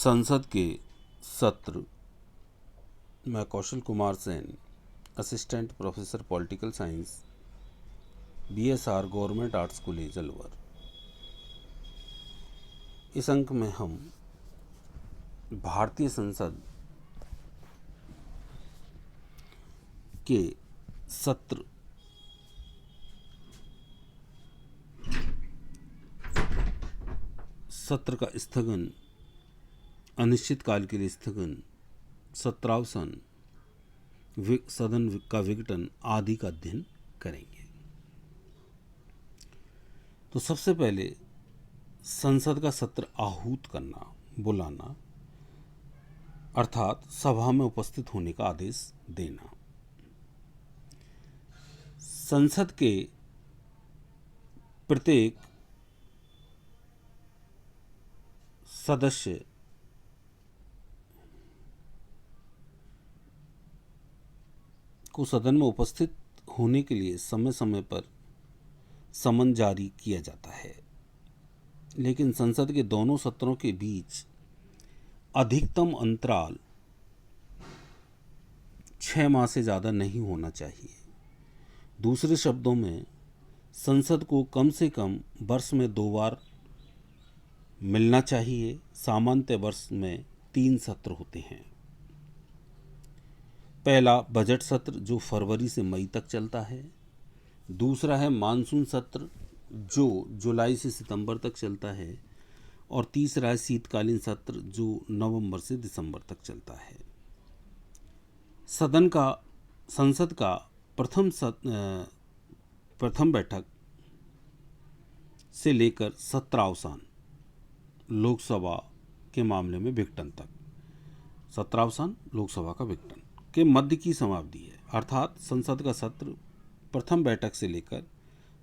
संसद के सत्र। मैं Kaushal Kumar Sen, assistant professor political science, BSR government arts college Alwar. इस अंक में हम भारतीय संसद के सत्र का स्थगन, अनिश्चित काल के लिए स्थगन, सत्रावसान, सदन का विघटन आदि का अध्ययन करेंगे। तो सबसे पहले संसद का सत्र आहूत करना, बुलाना, अर्थात सभा में उपस्थित होने का आदेश देना। संसद के प्रत्येक सदस्य को सदन में उपस्थित होने के लिए समय समय पर समन जारी किया जाता है, लेकिन संसद के दोनों सत्रों के बीच अधिकतम अंतराल 6 माह से ज़्यादा नहीं होना चाहिए। दूसरे शब्दों में, संसद को कम से कम वर्ष में 2 बार मिलना चाहिए। सामान्य वर्ष में 3 सत्र होते हैं। पहला बजट सत्र जो फरवरी से मई तक चलता है। दूसरा है मानसून सत्र जो जुलाई से सितंबर तक चलता है। और तीसरा है शीतकालीन सत्र जो नवंबर से दिसंबर तक चलता है। संसद का प्रथम बैठक से लेकर सत्रावसान लोकसभा के मामले में विघटन तक, सत्रावसान लोकसभा का विघटन के मध्य की समाप्ति है। अर्थात संसद का सत्र प्रथम बैठक से लेकर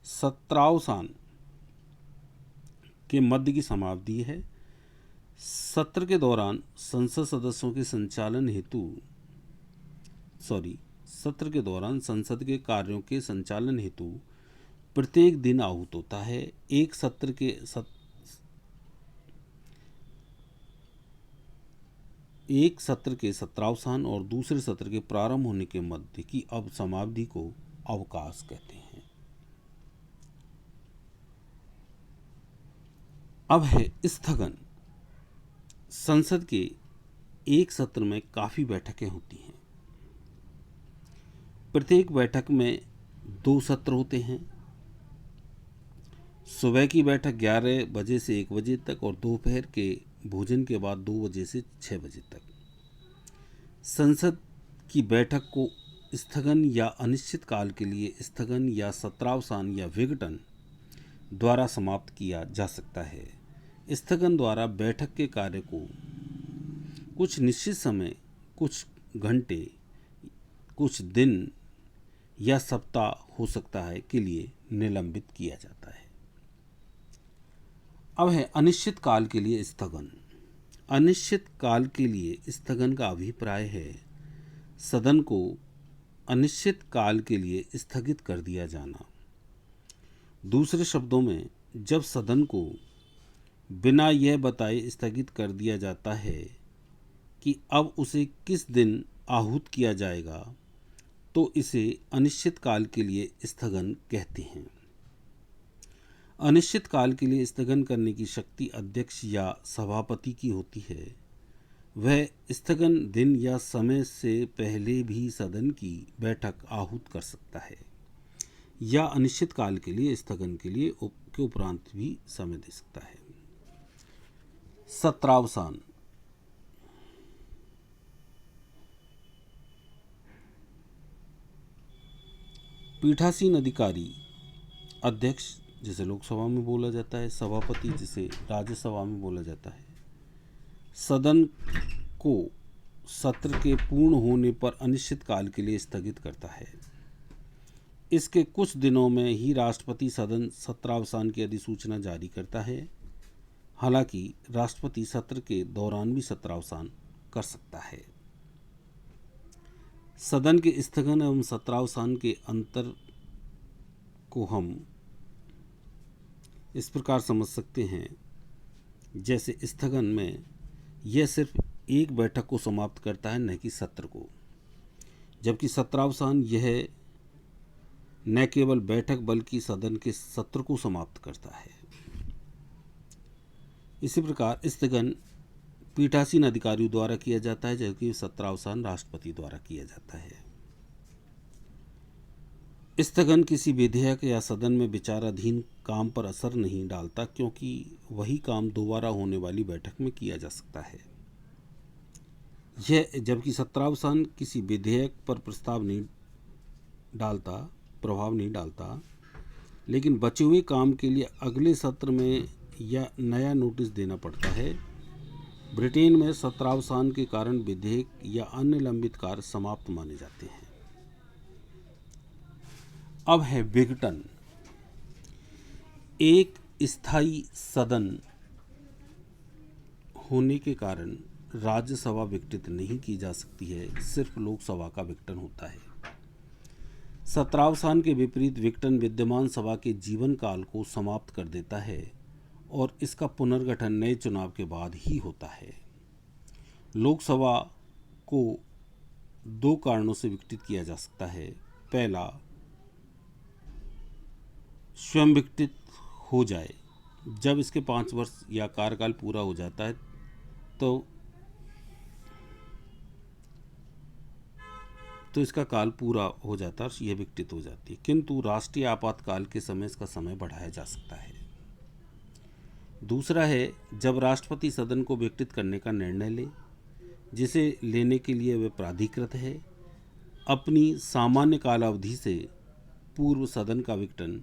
सत्रावसान के मध्य की समाप्ति है। सत्र के दौरान संसद के कार्यों के संचालन हेतु प्रत्येक दिन आहूत होता है। एक सत्र के सत्रावसान और दूसरे सत्र के प्रारंभ होने के मध्य की समाप्ति को अवकाश कहते हैं। अब है स्थगन। संसद के एक सत्र में काफ़ी बैठकें होती हैं। प्रत्येक बैठक में 2 सत्र होते हैं। सुबह की बैठक 11 बजे से 1 बजे तक और दोपहर के भोजन के बाद 2 बजे से 6 बजे तक। संसद की बैठक को स्थगन या अनिश्चित काल के लिए स्थगन या सत्रावसान या विघटन द्वारा समाप्त किया जा सकता है। स्थगन द्वारा बैठक के कार्य को कुछ निश्चित समय, कुछ घंटे, कुछ दिन या सप्ताह हो सकता है के लिए निलंबित किया जाता है। अब है अनिश्चित काल के लिए स्थगन। अनिश्चित काल के लिए स्थगन का अभिप्राय है सदन को अनिश्चित काल के लिए स्थगित कर दिया जाना। दूसरे शब्दों में, जब सदन को बिना यह बताए स्थगित कर दिया जाता है कि अब उसे किस दिन आहूत किया जाएगा, तो इसे अनिश्चित काल के लिए स्थगन कहते हैं। अनिश्चित काल के लिए स्थगन करने की शक्ति अध्यक्ष या सभापति की होती है। वह स्थगन दिन या समय से पहले भी सदन की बैठक आहूत कर सकता है या अनिश्चित काल के लिए स्थगन के लिए के उपरांत भी समय दे सकता है। सत्रावसान। पीठासीन अधिकारी, अध्यक्ष जिसे लोकसभा में बोला जाता है, सभापति जिसे राज्यसभा में बोला जाता है, सदन को सत्र के पूर्ण होने पर अनिश्चित काल के लिए स्थगित करता है। इसके कुछ दिनों में ही राष्ट्रपति सदन सत्रावसान की अधिसूचना जारी करता है। हालांकि राष्ट्रपति सत्र के दौरान भी सत्रावसान कर सकता है। सदन के स्थगन एवं सत्रावसान के अंतर को हम इस प्रकार समझ सकते हैं, जैसे स्थगन में यह सिर्फ एक बैठक को समाप्त करता है, न कि सत्र को। जबकि सत्रावसान यह न केवल बैठक बल्कि सदन के सत्र को समाप्त करता है। इसी प्रकार स्थगन पीठासीन अधिकारियों द्वारा किया जाता है, जबकि सत्रावसान राष्ट्रपति द्वारा किया जाता है। स्थगन किसी विधेयक या सदन में विचाराधीन काम पर असर नहीं डालता, क्योंकि वही काम दोबारा होने वाली बैठक में किया जा सकता है। यह जबकि सत्रावसान किसी विधेयक पर प्रभाव नहीं डालता, लेकिन बचे हुए काम के लिए अगले सत्र में या नया नोटिस देना पड़ता है। ब्रिटेन में सत्रावसान के कारण विधेयक या अन्य लंबित कार्य समाप्त माने जाते हैं। अब है विघटन। एक स्थायी सदन होने के कारण राज्यसभा विघटित नहीं की जा सकती है, सिर्फ लोकसभा का विघटन होता है। सत्रावसान के विपरीत विघटन विद्यमान सभा के जीवन काल को समाप्त कर देता है और इसका पुनर्गठन नए चुनाव के बाद ही होता है। लोकसभा को दो कारणों से विघटित किया जा सकता है। पहला, स्वयं विघटित हो जाए। जब इसके 5 वर्ष या कार्यकाल पूरा हो जाता है तो इसका काल पूरा हो जाता है और यह विघटित हो जाती है, किंतु राष्ट्रीय आपातकाल के समय इसका समय बढ़ाया जा सकता है। दूसरा है, जब राष्ट्रपति सदन को विघटित करने का निर्णय ले, जिसे लेने के लिए वे प्राधिकृत है, अपनी सामान्य कालावधि से पूर्व सदन का विघटन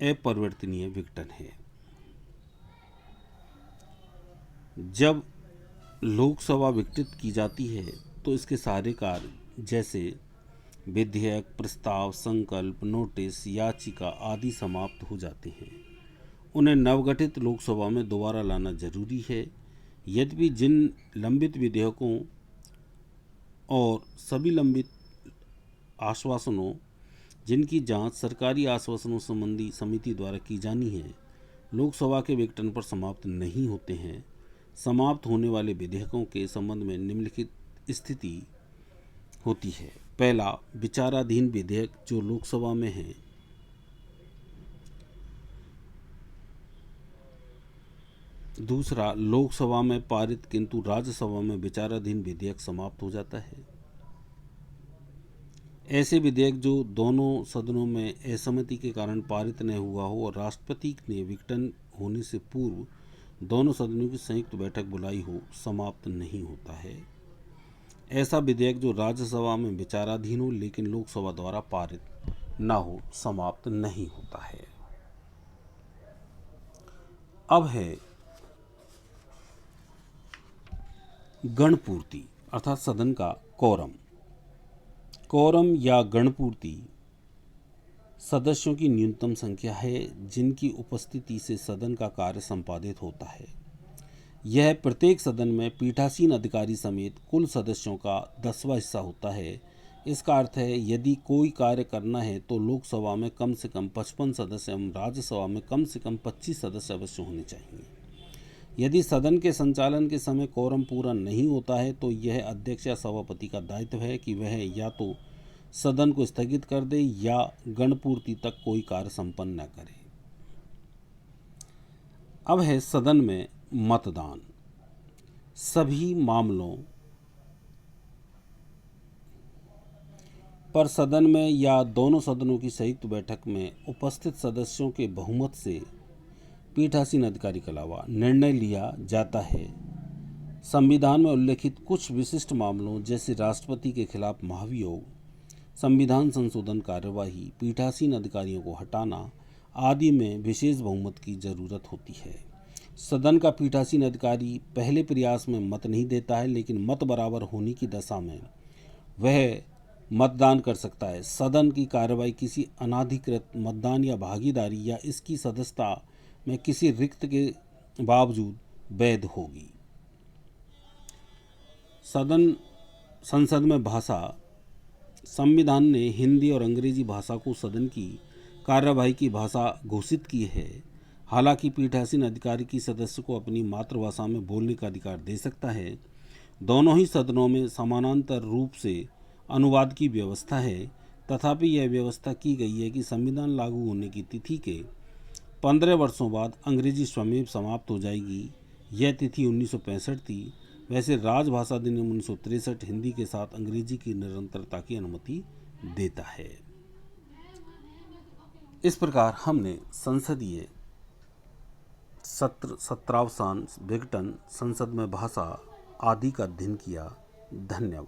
अपरिवर्तनीय विघटन है। जब लोकसभा विघटित की जाती है तो इसके सारे कार्य जैसे विधेयक, प्रस्ताव, संकल्प, नोटिस, याचिका आदि समाप्त हो जाते हैं। उन्हें नवगठित लोकसभा में दोबारा लाना जरूरी है। यद्यपि जिन लंबित विधेयकों और सभी लंबित आश्वासनों जिनकी जांच सरकारी आश्वासनों संबंधी समिति द्वारा की जानी है, लोकसभा के विघटन पर समाप्त नहीं होते हैं। समाप्त होने वाले विधेयकों के संबंध में निम्नलिखित स्थिति होती है। पहला, विचाराधीन विधेयक जो लोकसभा में है। दूसरा, लोकसभा में पारित किंतु राज्यसभा में विचाराधीन विधेयक समाप्त हो जाता है। ऐसे विधेयक जो दोनों सदनों में असहमति के कारण पारित न हुआ हो और राष्ट्रपति ने विघटन होने से पूर्व दोनों सदनों की संयुक्त बैठक बुलाई हो, समाप्त नहीं होता है। ऐसा विधेयक जो राज्यसभा में विचाराधीन हो लेकिन लोकसभा द्वारा पारित न हो, समाप्त नहीं होता है। अब है गणपूर्ति अर्थात सदन का कोरम। कोरम या गणपूर्ति सदस्यों की न्यूनतम संख्या है जिनकी उपस्थिति से सदन का कार्य संपादित होता है। यह प्रत्येक सदन में पीठासीन अधिकारी समेत कुल सदस्यों का 10वां हिस्सा होता है। इसका अर्थ है, यदि कोई कार्य करना है तो लोकसभा में कम से कम 55 सदस्य एवं राज्यसभा में कम से कम 25 सदस्य अवश्य होने चाहिए। यदि सदन के संचालन के समय कोरम पूरा नहीं होता है तो यह अध्यक्ष या सभापति का दायित्व है कि वह या तो सदन को स्थगित कर दे या गणपूर्ति तक कोई कार्य संपन्न न करे। अब है सदन में मतदान। सभी मामलों पर सदन में या दोनों सदनों की संयुक्त बैठक में उपस्थित सदस्यों के बहुमत से पीठासीन अधिकारी के अलावा निर्णय लिया जाता है। संविधान में उल्लेखित कुछ विशिष्ट मामलों जैसे राष्ट्रपति के खिलाफ महाभियोग, संविधान संशोधन कार्यवाही, पीठासीन अधिकारियों को हटाना आदि में विशेष बहुमत की जरूरत होती है। सदन का पीठासीन अधिकारी पहले प्रयास में मत नहीं देता है, लेकिन मत बराबर होने की दशा में वह मतदान कर सकता है। सदन की कार्रवाई किसी अनाधिकृत मतदान या भागीदारी या इसकी सदस्यता में किसी रिक्त के बावजूद वैध होगी। संसद में भाषा। संविधान ने हिंदी और अंग्रेजी भाषा को सदन की कार्यवाही की भाषा घोषित की है। हालांकि पीठासीन अधिकारी की सदस्य को अपनी मातृभाषा में बोलने का अधिकार दे सकता है। दोनों ही सदनों में समानांतर रूप से अनुवाद की व्यवस्था है। तथापि यह व्यवस्था की गई है कि संविधान लागू होने की तिथि के 15 वर्षों बाद अंग्रेजी स्वमेव समाप्त हो जाएगी। यह तिथि 1965 थी। वैसे राजभाषा अधिनियम 1963 हिंदी के साथ अंग्रेजी की निरंतरता की अनुमति देता है। इस प्रकार हमने संसदीय सत्र सत्रावसान विघटन संसद में भाषा आदि का अध्ययन किया। धन्यवाद।